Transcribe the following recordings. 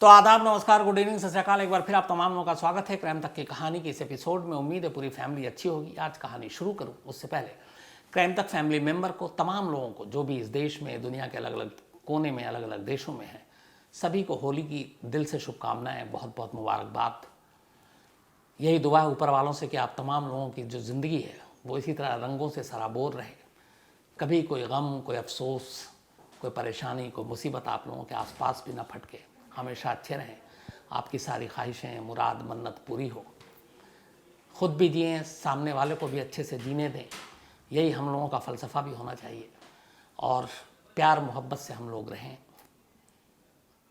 तो आदाब, नमस्कार, गुड इवनिंग, सत श्री अकाल। एक बार फिर आप तमाम लोगों का स्वागत है क्राइम तक की कहानी के इस एपिसोड में। उम्मीद है पूरी फैमिली अच्छी होगी। आज कहानी शुरू करूं उससे पहले क्राइम तक फैमिली मेंबर को, तमाम लोगों को जो भी इस देश में, दुनिया के अलग अलग कोने में, अलग अलग देशों में हैं, सभी को होली की दिल से शुभकामनाएं, बहुत बहुत मुबारकबाद। यही दुआ है ऊपर वालों से कि आप तमाम लोगों की जो ज़िंदगी है वो इसी तरह रंगों से सराबोर रहे। कभी कोई गम, कोई अफसोस, कोई परेशानी, कोई मुसीबत आप लोगों के आसपास भी ना फटके। हमेशा अच्छे रहें, आपकी सारी ख्वाहिशें, मुराद, मन्नत पूरी हो। खुद भी जिएं, सामने वाले को भी अच्छे से जीने दें। यही हम लोगों का फ़लसफ़ा भी होना चाहिए। और प्यार मोहब्बत से हम लोग रहें,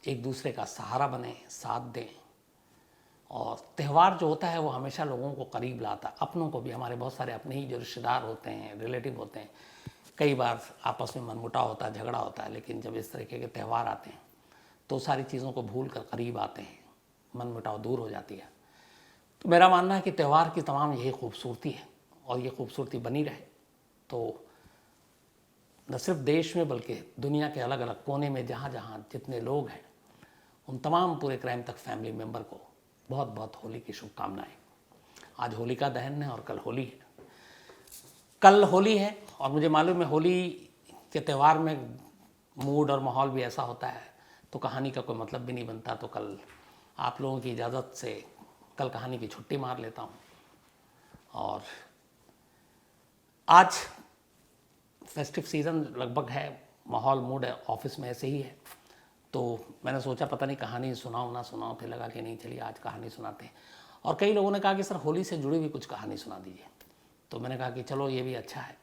एक दूसरे का सहारा बने, साथ दें। और त्यौहार जो होता है वो हमेशा लोगों को करीब लाता है, अपनों को भी। हमारे बहुत सारे अपने ही जो रिश्तेदार होते हैं, रिलेटिव होते हैं, कई बार आपस में मनमुटाव होता है, झगड़ा होता है, लेकिन जब इस तरीके के त्यौहार आते हैं तो सारी चीज़ों को भूल कर करीब आते हैं, मनमुटाव दूर हो जाती है। तो मेरा मानना है कि त्यौहार की तमाम यही खूबसूरती है और ये खूबसूरती बनी रहे तो न सिर्फ देश में बल्कि दुनिया के अलग अलग कोने में जहाँ जहाँ जितने लोग हैं उन तमाम पूरे क्राइम तक फैमिली मेम्बर को बहुत बहुत होली की शुभकामनाएं। आज होलिका दहन है और कल होली है। कल होली है और मुझे मालूम है होली के त्यौहार में मूड और माहौल भी ऐसा होता है तो कहानी का कोई मतलब भी नहीं बनता। तो कल आप लोगों की इजाज़त से कल कहानी की छुट्टी मार लेता हूँ। और आज फेस्टिव सीज़न लगभग है, माहौल मूड है ऑफिस में ऐसे ही है। तो मैंने सोचा पता नहीं कहानी सुनाऊँ ना सुनाऊँ, फिर लगा कि नहीं, चलिए आज कहानी सुनाते हैं। और कई लोगों ने कहा कि सर होली से जुड़ी हुई कुछ कहानी सुना दीजिए, तो मैंने कहा कि चलो ये भी अच्छा है।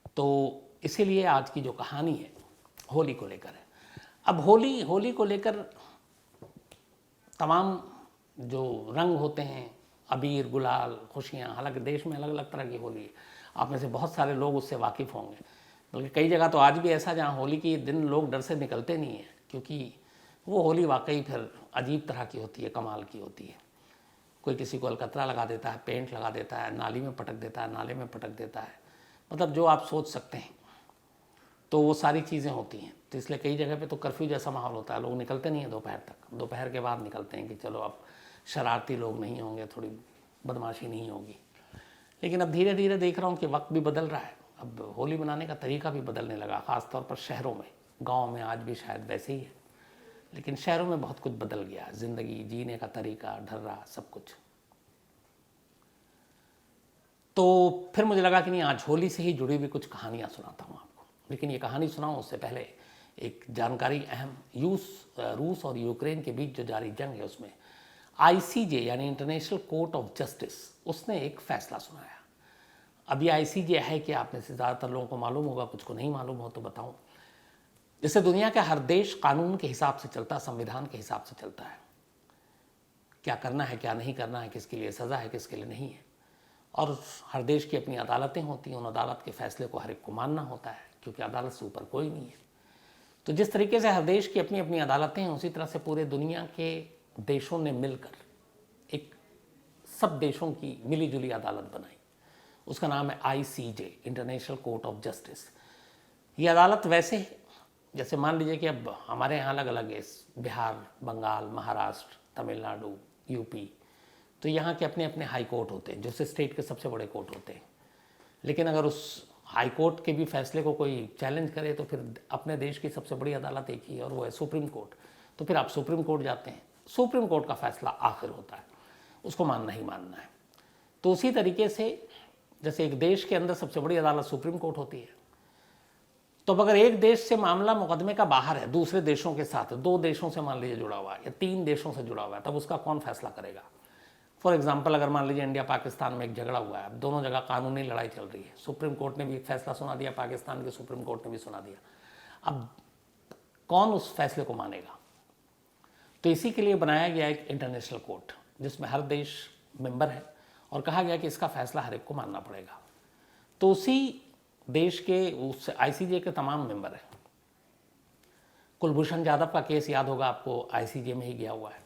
तो इसीलिए आज की जो कहानी है होली को लेकर है। अब होली को लेकर तमाम जो रंग होते हैं, अबीर, गुलाल, खुशियाँ, हालांकि देश में अलग अलग तरह की होली है। आप में से बहुत सारे लोग उससे वाकिफ़ होंगे, बल्कि कई जगह तो आज भी ऐसा जहाँ होली के दिन लोग डर से निकलते नहीं हैं, क्योंकि वो होली वाकई फिर अजीब तरह की होती है, कमाल की होती है। कोई किसी को अलकतरा लगा देता है, पेंट लगा देता है, नाली में पटक देता है, नाले में पटक देता है, मतलब जो आप सोच सकते हैं। तो वो सारी चीज़ें होती हैं। तो इसलिए कई जगह पे तो कर्फ्यू जैसा माहौल होता है, लोग निकलते नहीं हैं दोपहर तक। दोपहर के बाद निकलते हैं कि चलो अब शरारती लोग नहीं होंगे, थोड़ी बदमाशी नहीं होगी। लेकिन अब धीरे धीरे देख रहा हूँ कि वक्त भी बदल रहा है। अब होली मनाने का तरीका भी बदलने लगा, ख़ासतौर पर शहरों में। गाँव में आज भी शायद वैसे ही है, लेकिन शहरों में बहुत कुछ बदल गया, ज़िंदगी जीने का तरीका, ढर्रा, सब कुछ। तो फिर मुझे लगा कि नहीं, आज होली से ही जुड़ी हुई कुछ कहानियाँ सुनाता हूँ आपको। लेकिन ये कहानी सुनाऊँ उससे पहले एक जानकारी अहम। रूस और यूक्रेन के बीच जो जारी जंग है उसमें ICJ यानी इंटरनेशनल कोर्ट ऑफ जस्टिस, उसने एक फ़ैसला सुनाया। अब ये ICJ है कि आप में से ज़्यादातर लोगों को मालूम होगा, कुछ को नहीं मालूम हो तो बताऊँ। जैसे दुनिया का हर देश कानून के हिसाब से चलता है, संविधान के हिसाब से चलता है, क्या करना है, क्या नहीं करना है, किसके लिए सज़ा है, किसके लिए नहीं है। और हर देश की अपनी अदालतें होती हैं, उन अदालत के फ़ैसले को हर एक को मानना होता है, क्योंकि अदालत से ऊपर कोई नहीं है। तो जिस तरीके से हर देश की अपनी अपनी अदालतें हैं, उसी तरह से पूरे दुनिया के देशों ने मिलकर एक सब देशों की मिली जुली अदालत बनाई। उसका नाम है ICJ, international court of justice. ये अदालत वैसे है जैसे मान लीजिए कि अब हमारे यहाँ अलग अलग है, बिहार, बंगाल, महाराष्ट्र, तमिलनाडु, यूपी, तो यहाँ के अपने अपने हाई कोर्ट होते हैं, जो स्टेट के सबसे बड़े कोर्ट होते हैं। लेकिन अगर उस हाई कोर्ट के भी फैसले को कोई चैलेंज करे तो फिर अपने देश की सबसे बड़ी अदालत एक ही है और वो है सुप्रीम कोर्ट। तो फिर आप सुप्रीम कोर्ट जाते हैं, सुप्रीम कोर्ट का फैसला आखिर होता है, उसको मानना ही मानना है। तो उसी तरीके से जैसे एक देश के अंदर सबसे बड़ी अदालत सुप्रीम कोर्ट होती है, तो अगर एक देश से मामला मुकदमे का बाहर है, दूसरे देशों के साथ, 2 देशों से मान लीजिए जुड़ा हुआ है या 3 देशों से जुड़ा हुआ है, तब उसका कौन फैसला करेगा। फॉर एग्जाम्पल, अगर मान लीजिए इंडिया पाकिस्तान में एक झगड़ा हुआ है, अब दोनों जगह कानूनी लड़ाई चल रही है, सुप्रीम कोर्ट ने भी एक फैसला सुना दिया, पाकिस्तान के सुप्रीम कोर्ट ने भी सुना दिया, अब कौन उस फैसले को मानेगा। तो इसी के लिए बनाया गया एक इंटरनेशनल कोर्ट, जिसमें हर देश मेंबर है और कहा गया कि इसका फैसला हर एक को मानना पड़ेगा। तो उसी देश के उस ICJ के तमाम मेंबर हैं। कुलभूषण जाधव का केस याद होगा आपको, ICJ में ही गया हुआ है।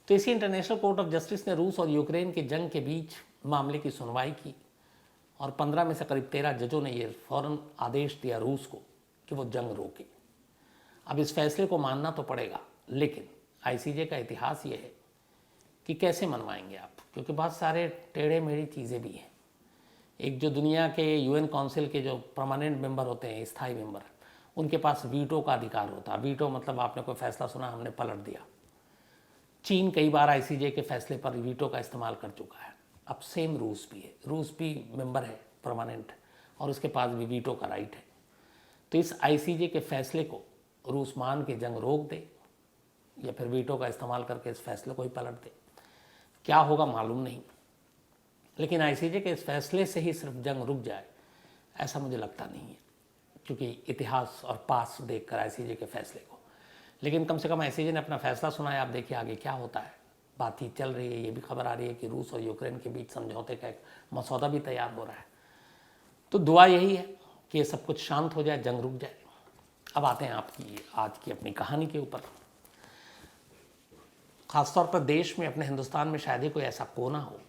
तो इसी इंटरनेशनल कोर्ट ऑफ जस्टिस ने रूस और यूक्रेन के जंग के बीच मामले की सुनवाई की और 15 में से करीब 13 जजों ने ये फौरन आदेश दिया रूस को कि वो जंग रोके। अब इस फैसले को मानना तो पड़ेगा, लेकिन आईसीजे का इतिहास ये है कि कैसे मनवाएंगे आप, क्योंकि बहुत सारे टेढ़े मेढ़ी चीज़ें भी हैं। एक जो दुनिया के यूएन काउंसिल के जो परमानेंट मेंबर होते हैं, स्थायी मेंबर, उनके पास वीटो का अधिकार होता है। वीटो मतलब आपने कोई फैसला सुना, हमने पलट दिया। चीन कई बार आईसीजे के फैसले पर वीटो का इस्तेमाल कर चुका है। अब सेम रूस भी है, रूस भी मेंबर है परमानेंट और उसके पास भी वीटो का राइट है। तो इस आईसीजे के फैसले को रूस मान के जंग रोक दे या फिर वीटो का इस्तेमाल करके इस फैसले को ही पलट दे, क्या होगा मालूम नहीं। लेकिन आईसीजे के इस फैसले से ही सिर्फ जंग रुक जाए ऐसा मुझे लगता नहीं है, क्योंकि इतिहास और पास देखकर आईसीजे के फैसले को। लेकिन कम से कम आईसीजे ने अपना फैसला सुना है। आप देखिए आगे क्या होता है। बातचीत चल रही है, ये भी खबर आ रही है कि रूस और यूक्रेन के बीच समझौते का एक मसौदा भी तैयार हो रहा है। तो दुआ यही है कि ये सब कुछ शांत हो जाए, जंग रुक जाए। अब आते हैं आपकी आज की अपनी कहानी के ऊपर। खासतौर पर देश में, अपने हिंदुस्तान में शायद ही कोई ऐसा कोना हो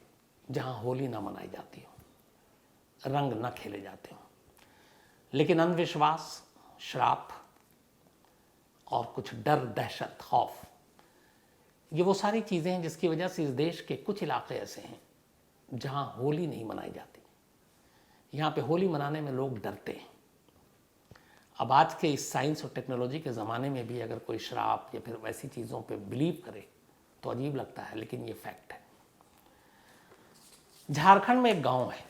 जहां होली ना मनाई जाती हो, रंग न खेले जाते हो। लेकिन अंधविश्वास, श्राप और कुछ डर, दहशत, खौफ, ये वो सारी चीज़ें हैं जिसकी वजह से इस देश के कुछ इलाके ऐसे हैं जहां होली नहीं मनाई जाती। यहाँ पे होली मनाने में लोग डरते हैं। अब आज के इस साइंस और टेक्नोलॉजी के ज़माने में भी अगर कोई श्राप या फिर वैसी चीज़ों पे बिलीव करे तो अजीब लगता है, लेकिन ये फैक्ट है। झारखंड में एक गांव है,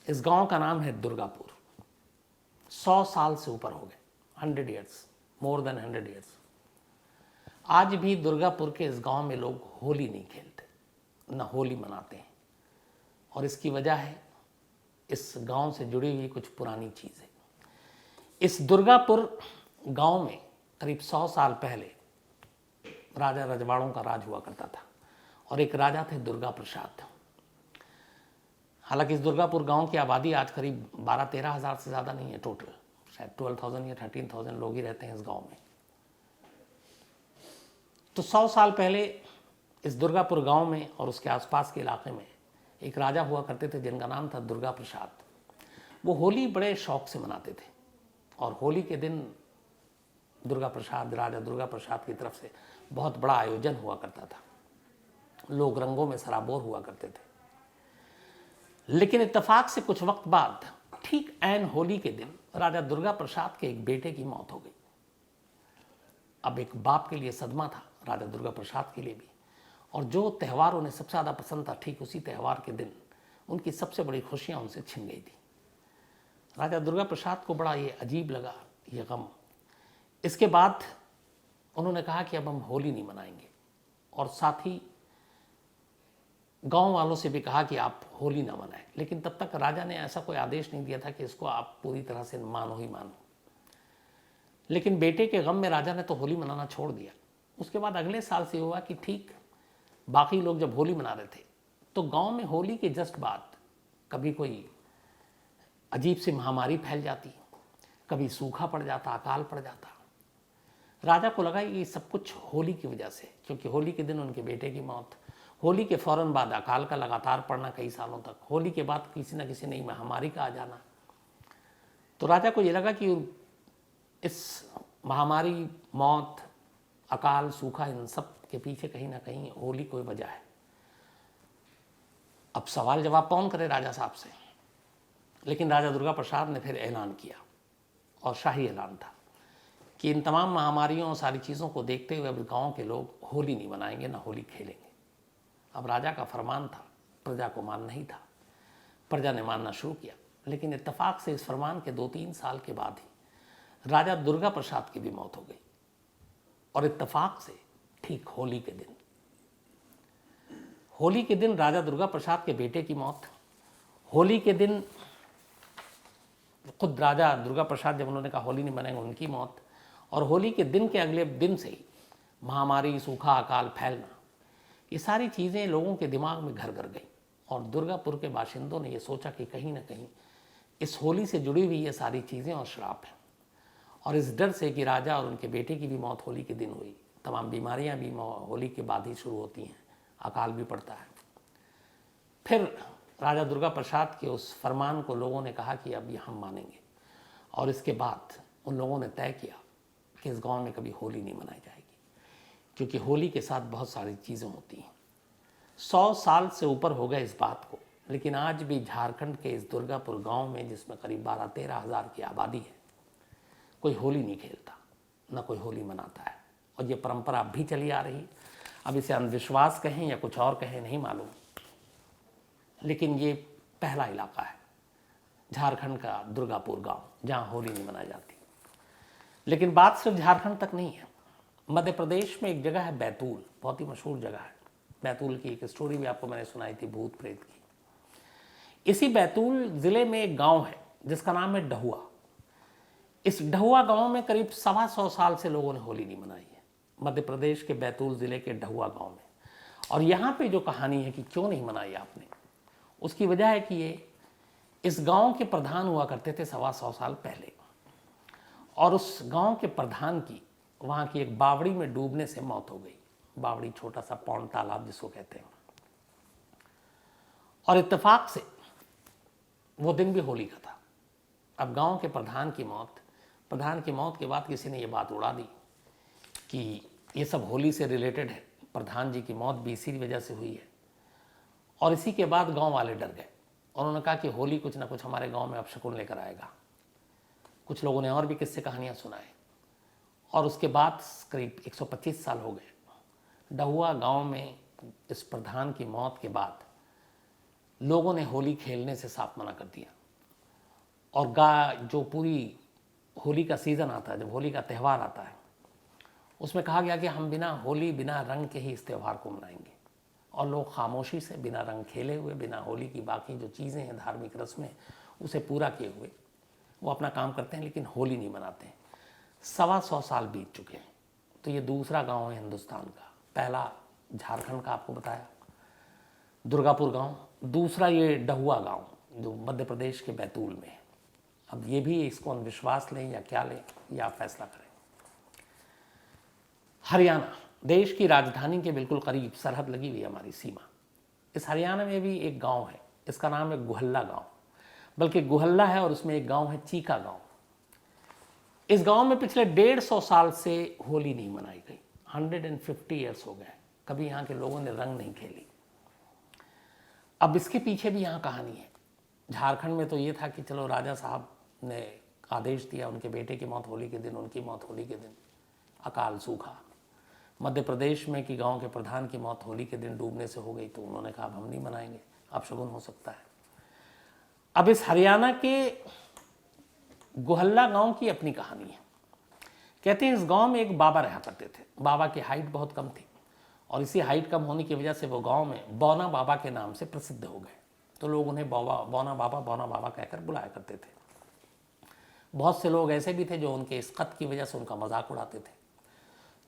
इस गांव का नाम है दुर्गापुर। 100 साल से ऊपर हो गए, 100 ईयर्स, मोर देन 100 ईयर्स। आज भी दुर्गापुर के इस गांव में लोग होली नहीं खेलते, न होली मनाते हैं। और इसकी वजह है इस गांव से जुड़ी हुई कुछ पुरानी चीज़ें। इस दुर्गापुर गांव में करीब 100 साल पहले राजा रजवाड़ों का राज हुआ करता था और एक राजा थे दुर्गा प्रसाद। हालांकि इस दुर्गापुर गांव की आबादी आज करीब 12-13 हज़ार से ज़्यादा नहीं है टोटल, शायद 12,000 या 13,000 लोग ही रहते हैं इस गांव में। तो 100 साल पहले इस दुर्गापुर गांव में और उसके आसपास के इलाके में एक राजा हुआ करते थे जिनका नाम था दुर्गा प्रसाद। वो होली बड़े शौक से मनाते थे और होली के दिन दुर्गा प्रसाद, राजा दुर्गा प्रसाद की तरफ से बहुत बड़ा आयोजन हुआ करता था। लोग रंगों में सराबोर हुआ करते थे। लेकिन इत्तेफाक से कुछ वक्त बाद, ठीक ऐन होली के दिन, राजा दुर्गा प्रसाद के एक बेटे की मौत हो गई। अब एक बाप के लिए सदमा था, राजा दुर्गा प्रसाद के लिए भी। और जो त्यौहार उन्हें सबसे ज़्यादा पसंद था, ठीक उसी त्यौहार के दिन उनकी सबसे बड़ी खुशियां उनसे छिन गई थी। राजा दुर्गा प्रसाद को बड़ा ये अजीब लगा, ये गम। इसके बाद उन्होंने कहा कि अब हम होली नहीं मनाएंगे, और साथ ही गांव वालों से भी कहा कि आप होली ना मनाएं। लेकिन तब तक राजा ने ऐसा कोई आदेश नहीं दिया था कि इसको आप पूरी तरह से मानो ही मानो। लेकिन बेटे के गम में राजा ने तो होली मनाना छोड़ दिया। उसके बाद अगले साल से हुआ कि ठीक बाकी लोग जब होली मना रहे थे तो गांव में होली के जस्ट बाद कभी कोई अजीब सी महामारी फैल जाती, कभी सूखा पड़ जाता, अकाल पड़ जाता। राजा को लगा ये सब कुछ होली की वजह से, क्योंकि होली के दिन उनके बेटे की मौत, होली के फौरन बाद अकाल का लगातार पड़ना कई सालों तक, होली के बाद किसी न किसी नई महामारी का आ जाना। तो राजा को ये लगा कि इस महामारी, मौत, अकाल, सूखा, इन सब के पीछे कहीं ना कहीं होली कोई वजह है। अब सवाल जवाब कौन करे राजा साहब से। लेकिन राजा दुर्गा प्रसाद ने फिर ऐलान किया, और शाही ऐलान था, कि इन तमाम महामारियों और सारी चीज़ों को देखते हुए अब गाँव के लोग होली नहीं मनाएंगे, ना होली खेलेंगे। अब राजा का फरमान था, प्रजा को मानना ही था। प्रजा ने मानना शुरू किया। लेकिन इत्तेफाक से इस फरमान के 2-3 साल के बाद ही राजा दुर्गा प्रसाद की भी मौत हो गई। और इत्तेफाक से ठीक होली के दिन, राजा दुर्गा प्रसाद के बेटे की मौत। होली के दिन खुद राजा दुर्गा प्रसाद, जब उन्होंने कहा होली नहीं मनाएंगे, उनकी मौत। और होली के दिन के अगले दिन से ही महामारी, सूखा, अकाल फैलना, ये सारी चीज़ें लोगों के दिमाग में घर कर गई। और दुर्गापुर के बाशिंदों ने ये सोचा कि कहीं ना कहीं इस होली से जुड़ी हुई ये सारी चीज़ें और श्राप हैं। और इस डर से कि राजा और उनके बेटे की भी मौत होली के दिन हुई, तमाम बीमारियां भी होली के बाद ही शुरू होती हैं, अकाल भी पड़ता है। फिर राजा दुर्गा प्रसाद के उस फरमान को लोगों ने कहा कि अब ये हम मानेंगे। और इसके बाद उन लोगों ने तय किया कि इस गांव में कभी होली नहीं मनाई जाएगी। क्योंकि होली के साथ बहुत सारी चीज़ें होती हैं। 100 साल से ऊपर हो गए इस बात को, लेकिन आज भी झारखंड के इस दुर्गापुर गांव में, जिसमें करीब 12-13 हज़ार की आबादी है, कोई होली नहीं खेलता, ना कोई होली मनाता है। और ये परंपरा अब भी चली आ रही। अब इसे अंधविश्वास कहें या कुछ और कहें नहीं मालूम, लेकिन ये पहला इलाका है झारखंड का दुर्गापुर गांव जहां होली नहीं मनाई जाती। लेकिन बात सिर्फ झारखंड तक नहीं है। मध्य प्रदेश में एक जगह है बैतूल, बहुत ही मशहूर जगह है। बैतूल की एक स्टोरी भी आपको मैंने सुनाई थी, भूत प्रेत की। इसी बैतूल जिले में एक गांव है जिसका नाम है डहुआ। इस डहुआ गांव में करीब 125 साल से लोगों ने होली नहीं मनाई है, मध्य प्रदेश के बैतूल जिले के डहुआ गांव में। और यहाँ पे जो कहानी है कि क्यों नहीं मनाई आपने, उसकी वजह है कि ये इस गांव के प्रधान हुआ करते थे 125 साल पहले, और उस गांव के प्रधान की वहाँ की एक बावड़ी में डूबने से मौत हो गई। बावड़ी छोटा सा पौंड तालाब जिसको कहते हैं। और इत्तेफाक से वो दिन भी होली का था। अब गांव के प्रधान की मौत के बाद किसी ने ये बात उड़ा दी कि ये सब होली से रिलेटेड है, प्रधान जी की मौत भी इसी वजह से हुई है। और इसी के बाद गांव वाले डर गए। उन्होंने कहा कि होली कुछ ना कुछ हमारे गांव में अपशकुन लेकर आएगा। कुछ लोगों ने और भी किस्से कहानियां सुनाए। और उसके बाद करीब 125 साल हो गए। डहुआ गांव में इस प्रधान की मौत के बाद लोगों ने होली खेलने से साफ मना कर दिया। और जो पूरी होली का सीज़न आता है, जब होली का त्यौहार आता है, उसमें कहा गया कि हम बिना होली, बिना रंग के ही इस त्यौहार को मनाएंगे। और लोग खामोशी से, बिना रंग खेले हुए, बिना होली की बाकी जो चीज़ें हैं, धार्मिक रस्में, उसे पूरा किए हुए वो अपना काम करते हैं, लेकिन होली नहीं मनाते हैं। 125 साल बीत चुके हैं। तो ये दूसरा गांव है हिंदुस्तान का। पहला झारखंड का आपको बताया, दुर्गापुर गांव। दूसरा ये डहुआ गांव जो मध्य प्रदेश के बैतूल में है। अब ये भी इसको अंधविश्वास लें या क्या लें, या आप फैसला करें। हरियाणा, देश की राजधानी के बिल्कुल करीब सरहद लगी हुई है हमारी सीमा। इस हरियाणा में भी एक गांव है, इसका नाम है गुहल्ला गांव। बल्कि गुहल्ला है और उसमें एक गांव है चीका गांव। इस गांव में पिछले 150 साल से होली नहीं मनाई गई। 150 ईयर्स हो गए, कभी यहाँ के लोगों ने रंग नहीं खेली। अब इसके पीछे भी यहाँ कहानी है। झारखंड में तो ये था कि चलो राजा साहब ने आदेश दिया, उनके बेटे की मौत होली के दिन, उनकी मौत होली के दिन, अकाल सूखा। मध्य प्रदेश में कि गांव के प्रधान की मौत होली के दिन डूबने से हो गई, तो उन्होंने कहा अब हम नहीं मनाएंगे, अपशगुन हो सकता है। अब इस हरियाणा के गुहल्ला गांव की अपनी कहानी है। कहते हैं इस गांव में एक बाबा रहा करते थे। बाबा की हाइट बहुत कम थी, और इसी हाइट कम होने की वजह से वो गांव में बौना बाबा के नाम से प्रसिद्ध हो गए। तो लोग उन्हें बौना बाबा कहकर बुलाया करते थे। बहुत से लोग ऐसे भी थे जो उनके इस कद की वजह से उनका मजाक उड़ाते थे।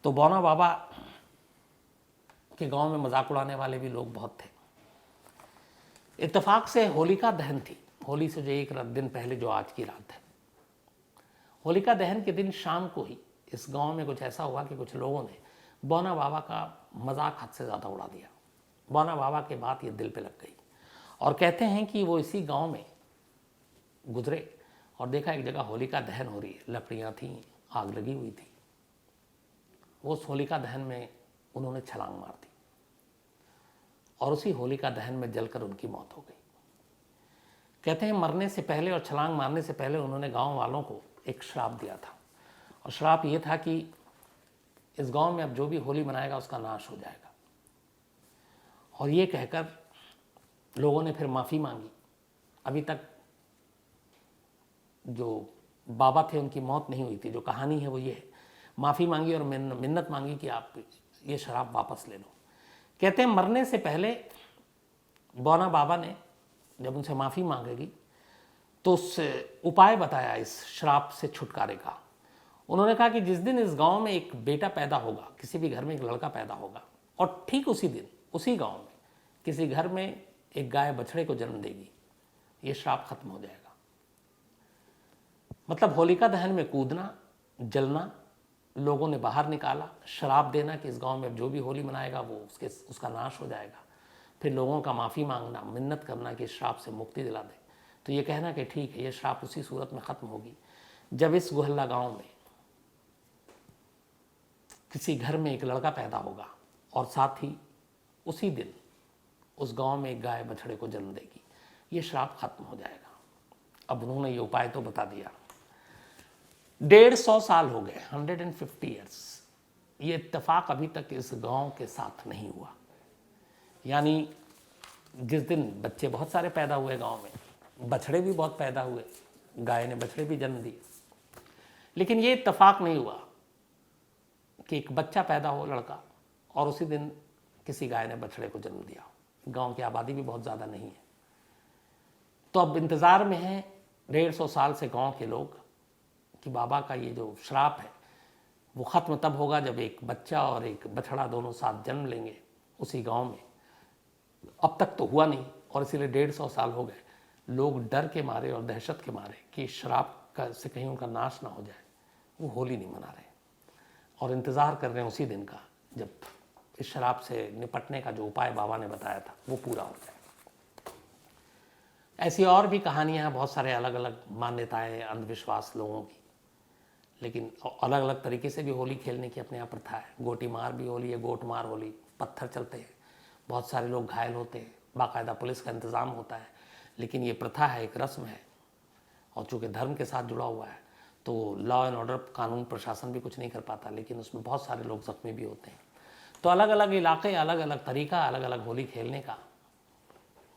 तो बौना बाबा के गांव में मजाक उड़ाने वाले भी लोग बहुत थे। इत्तेफाक से होलिका दहन थी। होली से जो एक दिन पहले, जो आज की रात है, होलिका दहन के दिन शाम को ही इस गांव में कुछ ऐसा हुआ कि कुछ लोगों ने बौना बाबा का मजाक हद से ज़्यादा उड़ा दिया। बौना बाबा के बात ये दिल पे लग गई। और कहते हैं कि वो इसी गांव में गुजरे और देखा एक जगह होलिका दहन हो रही है, लकड़ियाँ थीं, आग लगी हुई थी। वो उस होलिका दहन में उन्होंने छलांग मार दी और उसी होलिका दहन में जलकर उनकी मौत हो गई। कहते हैं मरने से पहले और छलांग मारने से पहले उन्होंने गांव वालों को एक श्राप दिया था। और श्राप ये था कि इस गांव में अब जो भी होली मनाएगा उसका नाश हो जाएगा। और ये कहकर लोगों ने फिर माफ़ी मांगी। अभी तक जो बाबा थे उनकी मौत नहीं हुई थी। जो कहानी है वो ये है, माफ़ी मांगी और मिन्नत मांगी कि आप ये शराब वापस ले लो। कहते हैं मरने से पहले बौना बाबा ने जब उनसे माफ़ी मांगेगी तो उस उपाय बताया इस श्राप से छुटकारे का। उन्होंने कहा कि जिस दिन इस गांव में एक बेटा पैदा होगा, किसी भी घर में एक लड़का पैदा होगा, और ठीक उसी दिन उसी गांव में किसी घर में एक गाय बछड़े को जन्म देगी, ये श्राप खत्म हो जाएगा। मतलब होलिका दहन में कूदना, जलना, लोगों ने बाहर निकाला, शराब देना कि इस गांव में अब जो भी होली मनाएगा वो उसका नाश हो जाएगा। फिर लोगों का माफ़ी मांगना, मिन्नत करना कि इस श्राप से मुक्ति दिला दे। तो ये कहना कि ठीक है, ये श्राप उसी सूरत में ख़त्म होगी जब इस गुहल्ला गांव में किसी घर में एक लड़का पैदा होगा और साथ ही उसी दिन उस गांव में एक गाय बछड़े को जन्म देगी, ये श्राप खत्म हो जाएगा। अब उन्होंने ये उपाय तो बता दिया। 150 साल हो गए, 150 ईयर्स, ये इत्तेफाक अभी तक इस गांव के साथ नहीं हुआ। यानी जिस दिन बच्चे बहुत सारे पैदा हुए गांव में, बछड़े भी बहुत पैदा हुए, गाय ने बछड़े भी जन्म दिए, लेकिन ये इत्तेफाक नहीं हुआ कि एक बच्चा पैदा हो लड़का और उसी दिन किसी गाय ने बछड़े को जन्म दिया। गांव की आबादी भी बहुत ज़्यादा नहीं है। तो अब इंतज़ार में है 150 साल से गांव के लोग कि बाबा का ये जो श्राप है वो ख़त्म तब होगा जब एक बच्चा और एक बछड़ा दोनों साथ जन्म लेंगे उसी गांव में। अब तक तो हुआ नहीं और इसीलिए 150 साल हो गए। लोग डर के मारे और दहशत के मारे कि श्राप का से कहीं उनका नाश ना हो जाए, वो होली नहीं मना रहे और इंतज़ार कर रहे हैं उसी दिन का जब इस श्राप से निपटने का जो उपाय बाबा ने बताया था वो पूरा हो जाए। ऐसी और भी कहानियाँ हैं, बहुत सारे अलग अलग मान्यताएं, अंधविश्वास लोगों की, लेकिन अलग अलग तरीके से भी होली खेलने की अपने यहाँ प्रथा है। गोटी मार भी होली है, गोट मार होली, पत्थर चलते हैं, बहुत सारे लोग घायल होते हैं, बाकायदा पुलिस का इंतज़ाम होता है, लेकिन ये प्रथा है, एक रस्म है और चूँकि धर्म के साथ जुड़ा हुआ है तो लॉ एंड ऑर्डर, कानून प्रशासन भी कुछ नहीं कर पाता, लेकिन उसमें बहुत सारे लोग जख्मी भी होते हैं। तो अलग अलग इलाके, अलग अलग तरीका, अलग अलग होली खेलने का,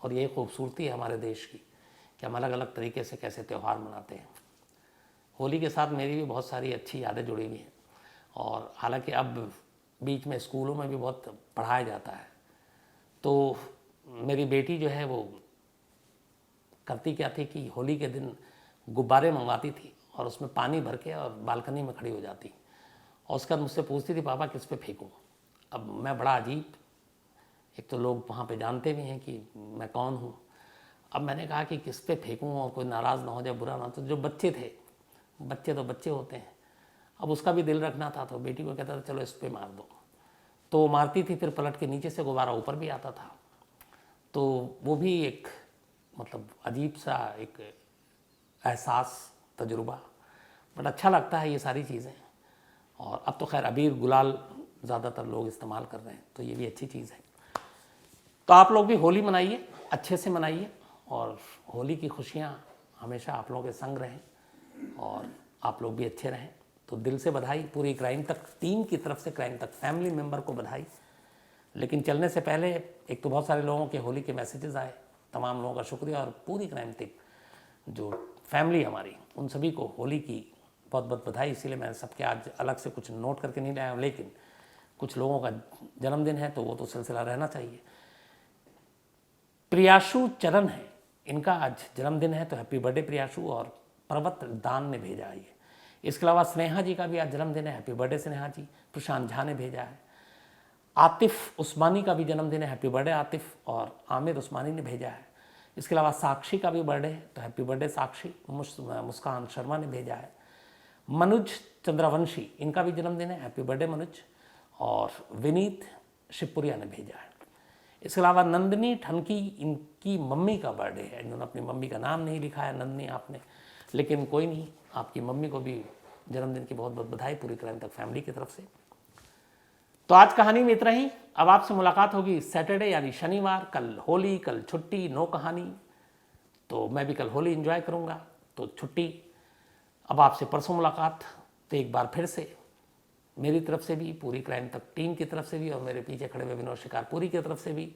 और ये खूबसूरती है हमारे देश की कि हम अलग अलग तरीके से कैसे त्यौहार मनाते हैं। होली के साथ मेरी भी बहुत सारी अच्छी यादें जुड़ी हुई हैं और हालांकि अब बीच में स्कूलों में भी बहुत पढ़ाया जाता है। तो मेरी बेटी जो है वो करती क्या थी कि होली के दिन गुब्बारे मंगवाती थी और उसमें पानी भर के और बालकनी में खड़ी हो जाती और उसका मुझसे पूछती थी पापा किस पे फेंकूं। अब मैं बड़ा अजीब, एक तो लोग वहाँ पे जानते भी हैं कि मैं कौन हूँ। अब मैंने कहा कि किस पे फेंकूं और कोई नाराज़ ना हो जाए, बुरा ना। तो जो बच्चे थे, बच्चे तो बच्चे होते हैं, अब उसका भी दिल रखना था तो बेटी को कहता था चलो इस पे मार दो, तो वो मारती थी, फिर पलट के नीचे से गुब्बारा ऊपर भी आता था। तो वो भी एक मतलब अजीब सा एक एहसास, तजुर्बा, बट अच्छा लगता है ये सारी चीज़ें। और अब तो खैर अबीर गुलाल ज़्यादातर लोग इस्तेमाल कर रहे हैं, तो ये भी अच्छी चीज़ है। तो आप लोग भी होली मनाइए, अच्छे से मनाइए और होली की खुशियाँ हमेशा आप लोगों के संग रहें और आप लोग भी अच्छे रहें। तो दिल से बधाई पूरी क्राइम तक टीम की तरफ से, क्राइम तक फैमिली मेम्बर को बधाई। लेकिन चलने से पहले एक तो बहुत सारे लोगों के होली के मैसेजेस आए, तमाम लोगों का शुक्रिया, और पूरी क्राइम टीम जो फैमिली हमारी, उन सभी को होली की बहुत बहुत बधाई। इसीलिए मैं सबके आज अलग से कुछ नोट करके नहीं लाया हूँ, लेकिन कुछ लोगों का जन्मदिन है तो वो तो सिलसिला रहना चाहिए। प्रियाशु चरण है, इनका आज जन्मदिन है, तो हैप्पी बर्थडे प्रियाशु। और पर्वत दान ने भेजा है ये। इसके अलावा स्नेहा जी का भी आज जन्मदिन है, हैप्पी बर्थडे स्नेहा जी। प्रशांत झा ने भेजा है। आतिफ उस्मानी का भी जन्मदिन है, हैप्पी बर्थडे आतिफ। और आमिर उस्मानी ने भेजा है। इसके अलावा साक्षी का भी बर्थडे है, तो हैप्पी बर्थडे साक्षी। मुस्कान शर्मा ने भेजा है। मनुज चंद्रवंशी, इनका भी जन्मदिन है, हैप्पी बर्थडे मनुज। और विनीत शिवपुरिया ने भेजा है। इसके अलावा नंदिनी ठनकी, इनकी मम्मी का बर्थडे है। इन्होंने अपनी मम्मी का नाम नहीं लिखा है नंदिनी आपने, लेकिन कोई नहीं, आपकी मम्मी को भी जन्मदिन की बहुत बहुत बधाई पूरी क्राइम तक फैमिली की तरफ से। तो आज कहानी में इतना ही। अब आपसे मुलाकात होगी सैटरडे यानी शनिवार। कल होली, कल छुट्टी, नो कहानी। तो मैं भी कल होली एंजॉय करूँगा, तो छुट्टी। अब आपसे परसों मुलाकात। तो एक बार फिर से मेरी तरफ से भी, पूरी क्राइम तक टीम की तरफ से भी, और मेरे पीछे खड़े हुए विनोद शिकारपुरी की तरफ से भी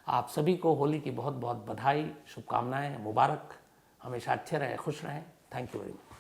आप सभी को होली की बहुत बहुत बधाई, शुभकामनाएं, मुबारक। हमेशा अच्छे रहें, खुश रहें। Thank you very much.